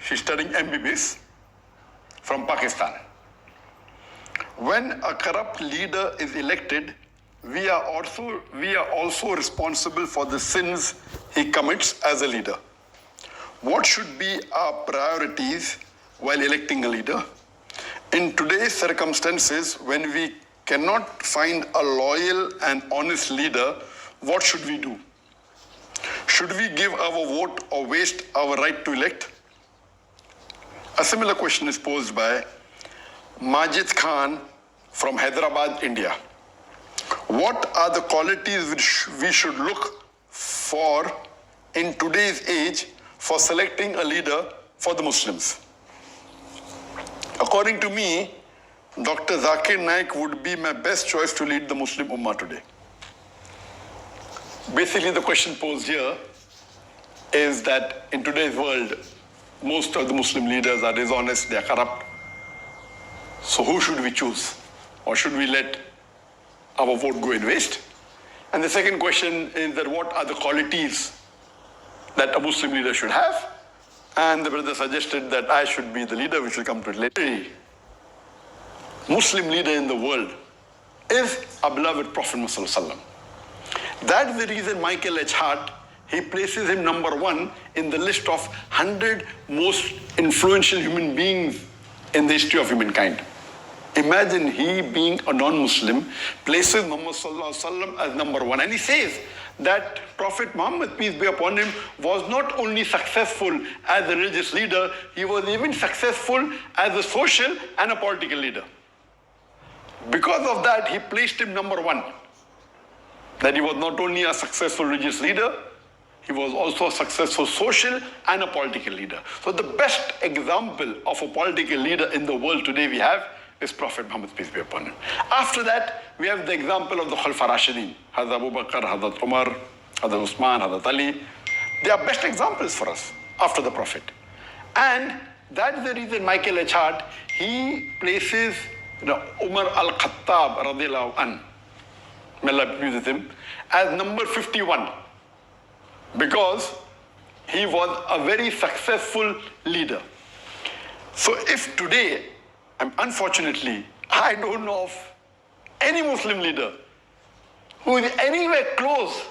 She's studying MBBS from Pakistan. When a corrupt leader is elected, we are also responsible for the sins he commits as a leader. What should be our priorities while electing a leader? In today's circumstances, when we cannot find a loyal and honest leader, what should we do? Should we give our vote or waste our right to elect? A similar question is posed by Majid Khan from Hyderabad, India. What are the qualities which we should look for in today's age for selecting a leader for the Muslims? According to me, Dr. Zakir Naik would be my best choice to lead the Muslim Ummah today. Basically, the question posed here is that in today's world, most of the Muslim leaders are dishonest, they are corrupt. So who should we choose? Or should we let our vote go in waste? And the second question is that what are the qualities that a Muslim leader should have? And the brother suggested that I should be the leader, which will come to it later. Muslim leader in the world is a beloved Prophet Muhammad. That's the reason Michael H. Hart, he places him number one in the list of 100 most influential human beings in the history of humankind. Imagine he being a non-Muslim, places Muhammad as number one. And he says that Prophet Muhammad, peace be upon him, was not only successful as a religious leader, he was even successful as a social and a political leader. Because of that, he placed him number one. That he was not only a successful religious leader, he was also a successful social and a political leader. So the best example of a political leader in the world today we have is Prophet Muhammad, peace be upon him. After that, we have the example of the Khulafa Rashidin, Hazrat Abu Bakr, Hazrat Umar, Hazrat Usman, Hazrat Ali. They are best examples for us after the Prophet. And that's the reason Michael H. Hart, he places Umar al-Khattab, radiallahu anh, may Allah be pleased with him, as number 51. Because he was a very successful leader. So if today, unfortunately, I don't know of any Muslim leader who is anywhere close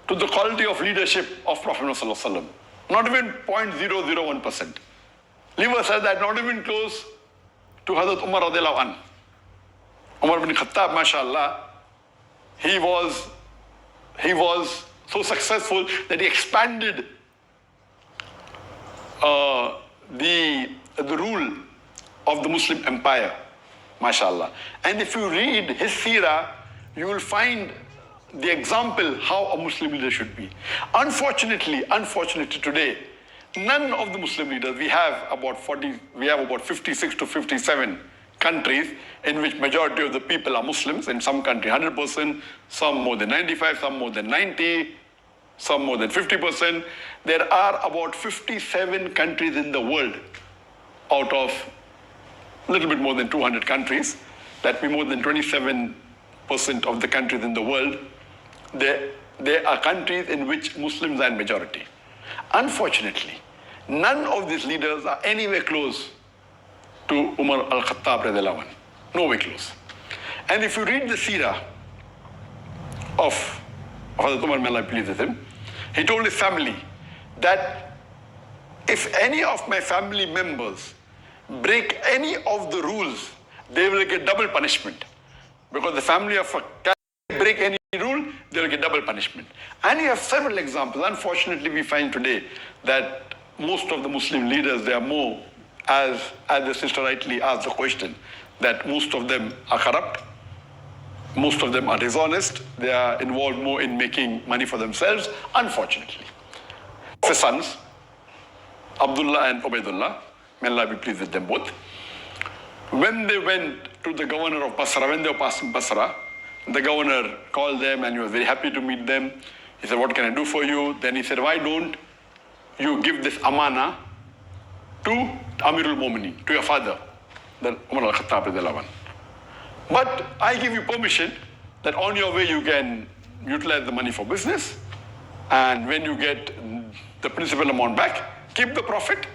to the quality of leadership of Prophet Muhammad, not even 0.001%. Leave aside that, not even close to Hazrat Umar radiallahu anh. Umar bin Khattab, mashallah, he was so successful that he expanded the rule of the Muslim empire, mashallah. And if you read his seerah, you will find the example how a Muslim leader should be. Unfortunately today, none of the Muslim leaders, we have about 56 to 57 countries in which majority of the people are Muslims. In some country 100%, some more than 95, some more than 90, some more than 50%. There are about 57 countries in the world out of a little bit more than 200 countries. That means more than 27% of the countries in the world. There are countries in which Muslims are in majority. Unfortunately, none of these leaders are anywhere close to Umar al-Khattab radiallahu anh. Nowhere close. And if you read the seerah of Hazrat Umar, may Allah be pleased with him, he told his family that if any of my family members break any of the rules, they will get double punishment. Because the family of a can break any rule, they will get double punishment. And you have several examples. Unfortunately, we find today that most of the Muslim leaders, they are more, as the sister rightly asked the question, that most of them are corrupt, most of them are dishonest, they are involved more in making money for themselves, unfortunately. His sons, Abdullah and Ubaidullah, may Allah be pleased with them both, when they went to the governor of Basra, when they were passing Basra, the governor called them and he was very happy to meet them. He said, what can I do for you? Then he said, why don't you give this amana to Amirul Mu'minin, to your father, the Umar al-Khattab radiallahu anh. But I give you permission that on your way you can utilize the money for business, and when you get the principal amount back, keep the profit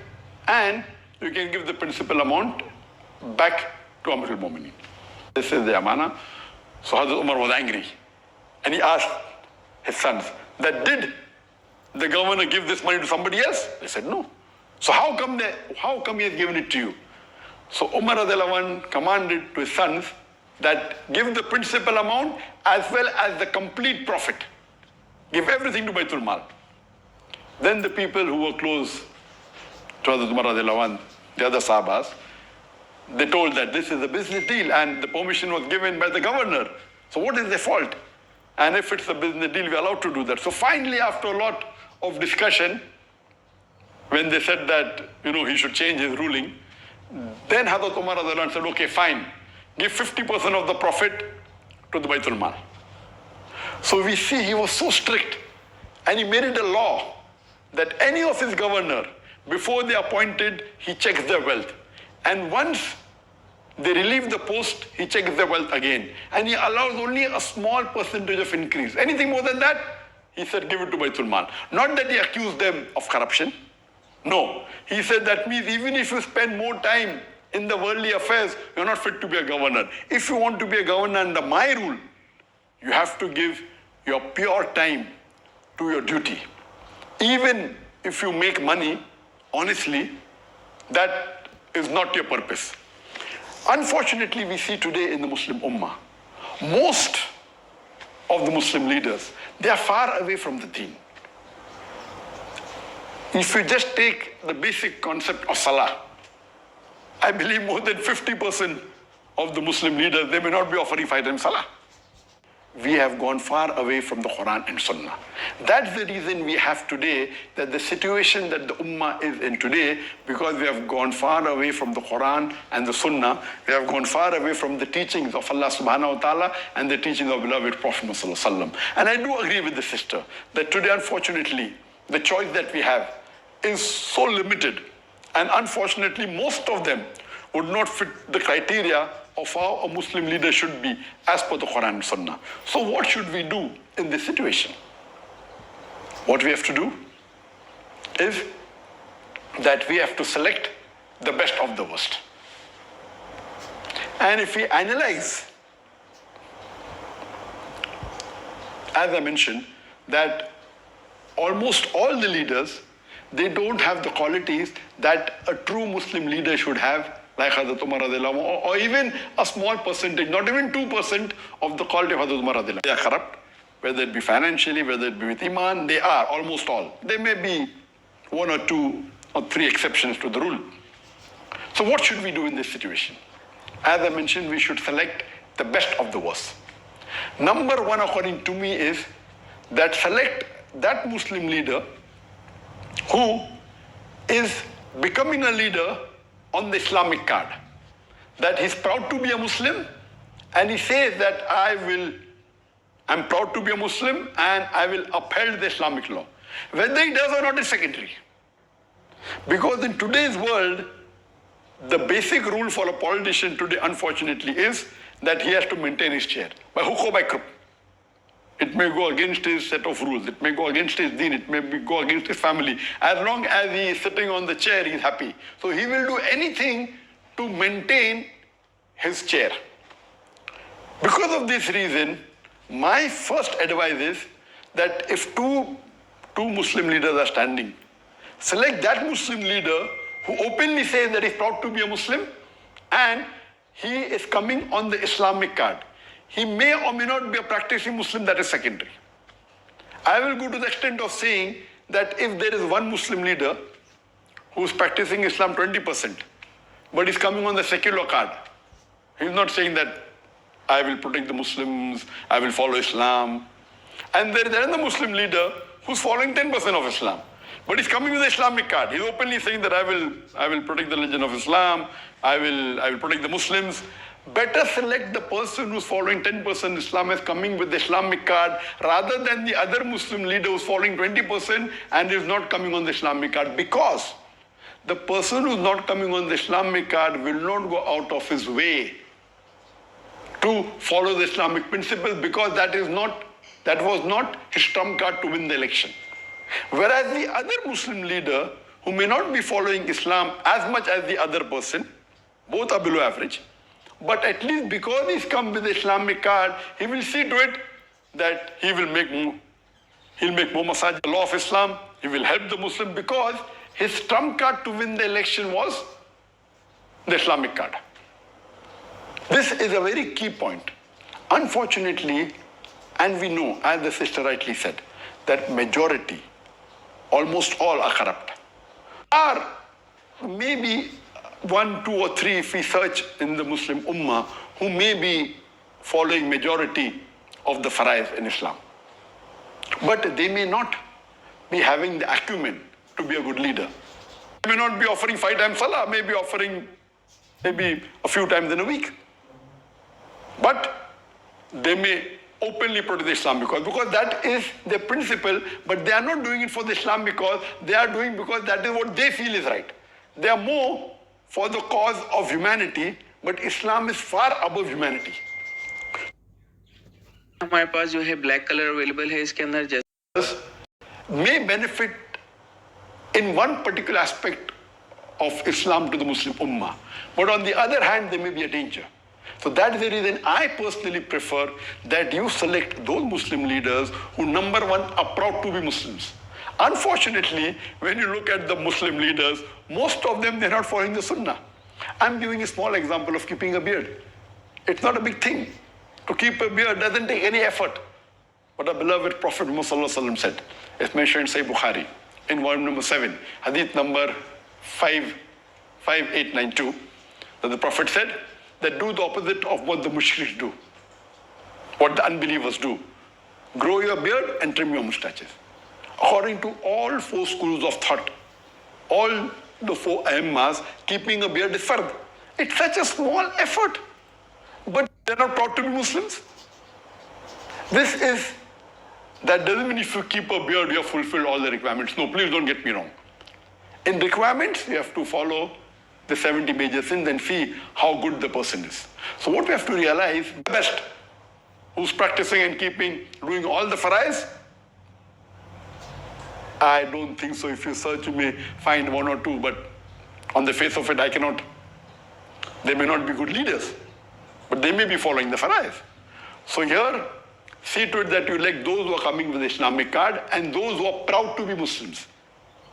and you can give the principal amount back to Amir al-Mu'minin. This is the amana. So Hazrat Umar was angry, and he asked his sons that did the governor give this money to somebody else? They said no. So how come he has given it to you? So Umar radiallahu anh commanded to his sons that give the principal amount as well as the complete profit. Give everything to Baitul Mal. Then the people who were close to Hazrat Umar radiallahu anh, the other Sahabas, they told that this is a business deal and the permission was given by the governor. So what is their fault? And if it's a business deal, we're allowed to do that. So finally, after a lot of discussion, when they said that, he should change his ruling, then Hazrat Umar radiallahu anh said, okay, fine, give 50% of the profit to the Baitul Mal. So we see he was so strict, and he made it a law that any of his governor, before they appointed, he checks their wealth. And once they relieve the post, he checks their wealth again. And he allows only a small percentage of increase. Anything more than that, he said, give it to Baitul Mal. Not that he accused them of corruption. No. He said that means even if you spend more time in the worldly affairs, you're not fit to be a governor. If you want to be a governor under my rule, you have to give your pure time to your duty. Even if you make money, honestly, that is not your purpose. Unfortunately, we see today in the Muslim Ummah, most of the Muslim leaders, they are far away from the deen. If you just take the basic concept of Salah, I believe more than 50% of the Muslim leaders, they may not be offering 5 times Salah. We have gone far away from the Quran and Sunnah. That's the reason we have today, that the situation that the Ummah is in today, because we have gone far away from the Quran and the Sunnah, we have gone far away from the teachings of Allah subhanahu wa ta'ala and the teachings of beloved Prophet Muhammad sallallahu alaihi wasallam. And I do agree with the sister that today, unfortunately, the choice that we have is so limited, and unfortunately, most of them would not fit the criteria of how a Muslim leader should be as per the Quran and Sunnah. So what should we do in this situation? What we have to do is that we have to select the best of the worst. And if we analyze, as I mentioned, that almost all the leaders, they don't have the qualities that a true Muslim leader should have, like Hazrat Umar radiallahu anhu, or even a small percentage, not even 2% of the quality of Hazrat Umar radiallahu anhu. They are corrupt, whether it be financially, whether it be with Iman, they are, almost all. There may be 1 or 2 or 3 exceptions to the rule. So what should we do in this situation? As I mentioned, we should select the best of the worst. Number 1, according to me, is that select that Muslim leader who is becoming a leader on the Islamic card. That he's proud to be a Muslim, and he says that I'm proud to be a Muslim and I will uphold the Islamic law. Whether he does or not is secondary. Because in today's world, the basic rule for a politician today, unfortunately, is that he has to maintain his chair, by hook or by crook. It may go against his set of rules, it may go against his deen, it may go against his family. As long as he is sitting on the chair, he is happy. So he will do anything to maintain his chair. Because of this reason, my first advice is that if two Muslim leaders are standing, select that Muslim leader who openly says that he's proud to be a Muslim and he is coming on the Islamic card. He may or may not be a practicing Muslim, that is secondary. I will go to the extent of saying that if there is one Muslim leader who is practicing Islam 20%, but is coming on the secular card, he is not saying that I will protect the Muslims, I will follow Islam. And there is another Muslim leader who's following 10% of Islam, but he's coming with the Islamic card. He's openly saying that I will protect the religion of Islam, I will protect the Muslims. Better select the person who's following 10% Islam as coming with the Islamic card rather than the other Muslim leader who's following 20% and is not coming on the Islamic card, because the person who's not coming on the Islamic card will not go out of his way to follow the Islamic principles, because that was not his trump card to win the election. Whereas the other Muslim leader who may not be following Islam as much as the other person, both are below average, but at least because he's come with the Islamic card, he will see to it that he'll make more masajid. The law of Islam, he will help the Muslim because his trump card to win the election was the Islamic card. This is a very key point. Unfortunately, and we know, as the sister rightly said, that majority, almost all are corrupt. Are maybe 1, 2 or 3 if we search in the Muslim Ummah who may be following majority of the faraiz in Islam. But they may not be having the acumen to be a good leader. They may not be offering 5 times salah, may be offering maybe a few times in a week. But they may openly protest Islam because that is the principle, but they are not doing it for the Islam because they are doing because that is what they feel is right. They are more for the cause of humanity, but Islam is far above humanity. हमारे पास जो है black colour available है इसके अंदर जैसे may benefit in one particular aspect of Islam to the Muslim Ummah, but on the other hand there may be a danger. So that is the reason I personally prefer that you select those Muslim leaders who, number one, are proud to be Muslims. Unfortunately, when you look at the Muslim leaders, most of them, they're not following the Sunnah. I'm giving a small example of keeping a beard. It's not a big thing. To keep a beard doesn't take any effort. But our beloved Prophet Muhammad said, it's mentioned in Sahih Bukhari, in volume number 7, hadith number 5892, that the Prophet said, that do the opposite of what the mushriks do, what the unbelievers do. Grow your beard and trim your mustaches. According to all 4 schools of thought, all the 4 Aimmas, keeping a beard is fard. It's such a small effort, but they're not proud to be Muslims. That doesn't mean if you keep a beard, you have fulfilled all the requirements. No, please don't get me wrong. In requirements, you have to follow the 70 major sins and see how good the person is. So what we have to realize, the best, who's practicing and doing all the faraiz, I don't think so. If you search, you may find 1 or 2, but on the face of it, they may not be good leaders, but they may be following the faraiz. So here, see to it that you elect those who are coming with the Islamic card and those who are proud to be Muslims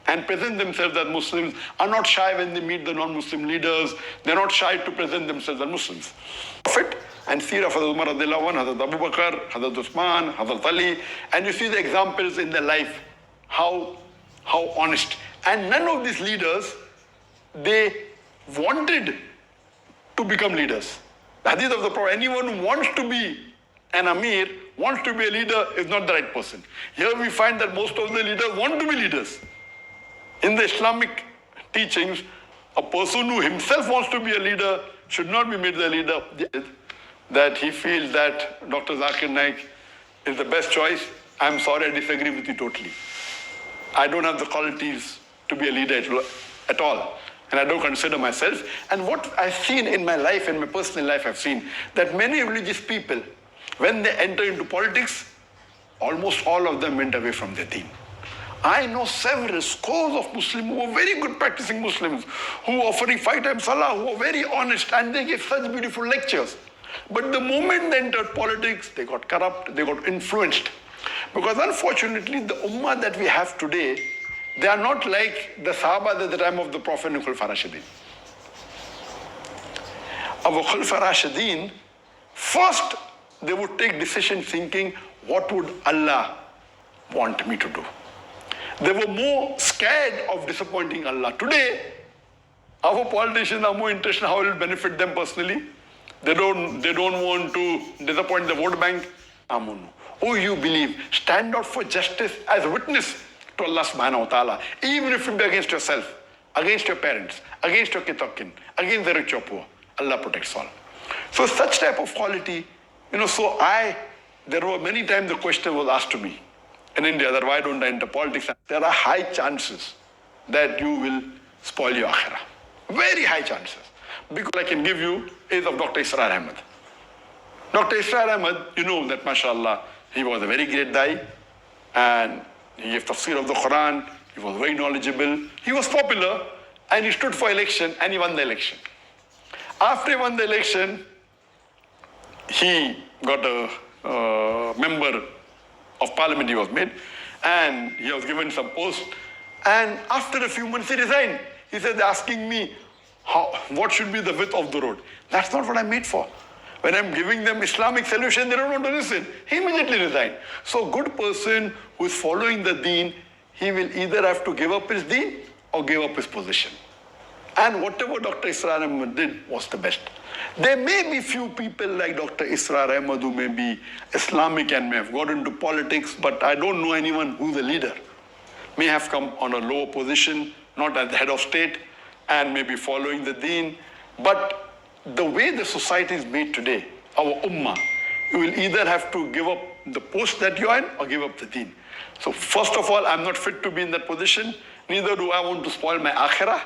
and present themselves as Muslims, are not shy when they meet the non-Muslim leaders. They're not shy to present themselves as Muslims. Prophet and Seerah of Hazrat Umar radiallahu anhu, Hazrat Abu Bakr, Hazrat Usman, Hazrat Ali, and you see the examples in their life, how honest. And none of these leaders, they wanted to become leaders. The hadith of the Prophet, anyone who wants to be an Amir, wants to be a leader, is not the right person. Here we find that most of the leaders want to be leaders. In the Islamic teachings, a person who himself wants to be a leader should not be made the leader. That he feels that Dr. Zakir Naik is the best choice. I'm sorry, I disagree with you totally. I don't have the qualities to be a leader at all. And I don't consider myself. And what I've seen in my life, in my personal life, I've seen that many religious people, when they enter into politics, almost all of them went away from their deen. I know several scores of Muslims who are very good practicing Muslims, who are offering 5 times salah, who are very honest, and they give such beautiful lectures. But the moment they entered politics, they got corrupt, they got influenced. Because unfortunately, the ummah that we have today, they are not like the Sahaba at the time of the Prophet and Khulafa Rashidin. Our Khulafa Rashidin, first they would take decision thinking, what would Allah want me to do? They were more scared of disappointing Allah. Today, our politicians are more interested in how it will benefit them personally. They don't want to disappoint the vote bank. Amunu. Oh, you believe, stand out for justice as a witness to Allah subhanahu wa ta'ala, even if it be against yourself, against your parents, against your kitokin, against the rich or poor. Allah protects all. So such type of quality, there were many times the question was asked to me in India that why don't I enter politics? There are high chances that you will spoil your akhirah. Very high chances. Because I can give you is of Dr. Israr Ahmed. Dr. Israr Ahmed, you know that mashallah, he was a very great dai, and he gave tafsir of the Quran, he was very knowledgeable, he was popular, and he stood for election and he won the election. After he won the election, he got a member of parliament, he was made, and he was given some post. And after a few months, he resigned. He said, they're asking me, what should be the width of the road? That's not what I'm made for. When I'm giving them Islamic solution, they don't want to listen. He immediately resigned. So a good person who is following the deen, he will either have to give up his deen or give up his position. And whatever Dr. Israr Ahmed did was the best. There may be few people like Dr. Israr Ahmed who may be Islamic and may have got into politics, but I don't know anyone who's a leader. May have come on a lower position, not as the head of state, and may be following the deen. But the way the society is made today, our ummah, you will either have to give up the post that you are in or give up the deen. So first of all, I'm not fit to be in that position. Neither do I want to spoil my akhirah.